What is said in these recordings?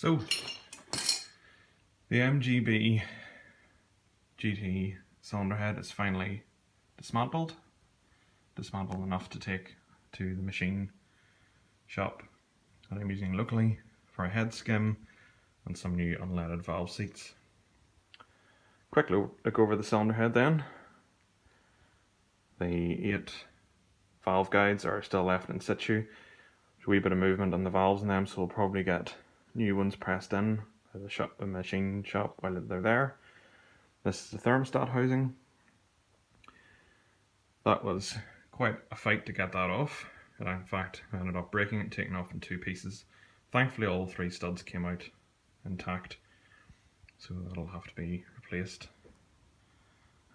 So, the MGB GT cylinder head is finally dismantled enough to take to the machine shop that I'm using locally for a head skim and some new unleaded valve seats. Quick look over the cylinder head then. The 8 valve guides are still left in situ. There's a wee bit of movement on the valves in them, so we'll probably get new ones pressed in by the machine shop while they're there. This is the thermostat housing. That was quite a fight to get that off. And in fact, I ended up breaking it, taking it off in 2 pieces. Thankfully all 3 studs came out intact, so that'll have to be replaced.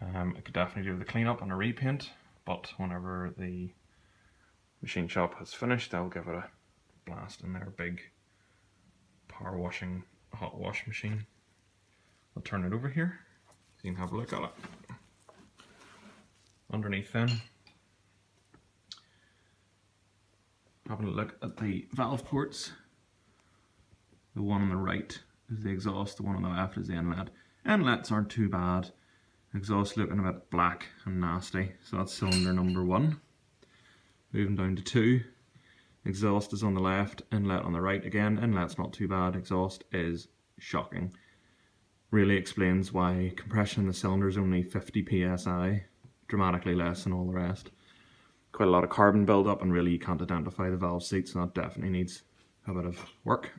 It could definitely do with a clean up and a repaint, but whenever the machine shop has finished, they'll give it a blast in their big power washing hot wash machine. I'll turn it over here so you can have a look at it. Underneath then, having a look at the valve ports. The one on the right is the exhaust, the one on the left is the inlet. Inlets aren't too bad. Exhaust looking a bit black and nasty, so that's cylinder number 1. Moving down to 2. Exhaust is on the left, inlet on the right again. Inlet's not too bad, exhaust is shocking. Really explains why compression in the cylinder is only 50 psi, dramatically less than all the rest. Quite a lot of carbon build-up, and really you can't identify the valve seats, and that definitely needs a bit of work.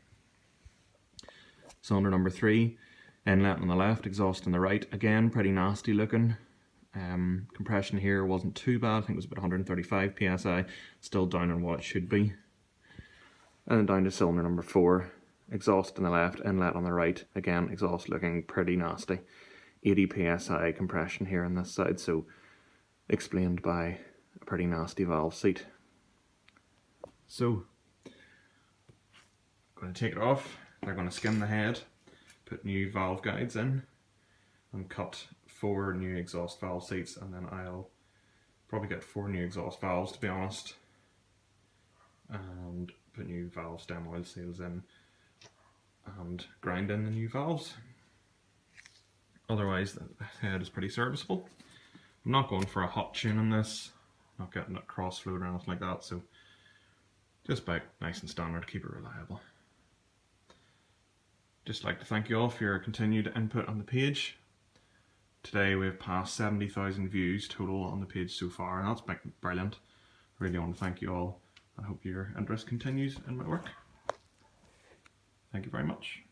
Cylinder number 3, inlet on the left, exhaust on the right. Again, pretty nasty looking. Compression here wasn't too bad, I think it was about 135 psi, still down on what it should be. And then down to cylinder number 4, exhaust on the left, inlet on the right. Again, exhaust looking pretty nasty. 80 psi compression here on this side, so explained by a pretty nasty valve seat. So, I'm going to take it off. They're going to skim the head, put new valve guides in, and cut 4 new exhaust valve seats, and then I'll probably get 4 new exhaust valves, to be honest, and put new valve stem oil seals in and grind in the new valves. Otherwise the head is pretty serviceable. I'm not going for a hot tune on this, not getting it cross flowed or anything like that, so just back nice and standard, keep it reliable. Just like to thank you all for your continued input on the page. Today we've passed 70,000 views total on the page so far, and that's brilliant. I really want to thank you all. I hope your interest continues in my work. Thank you very much.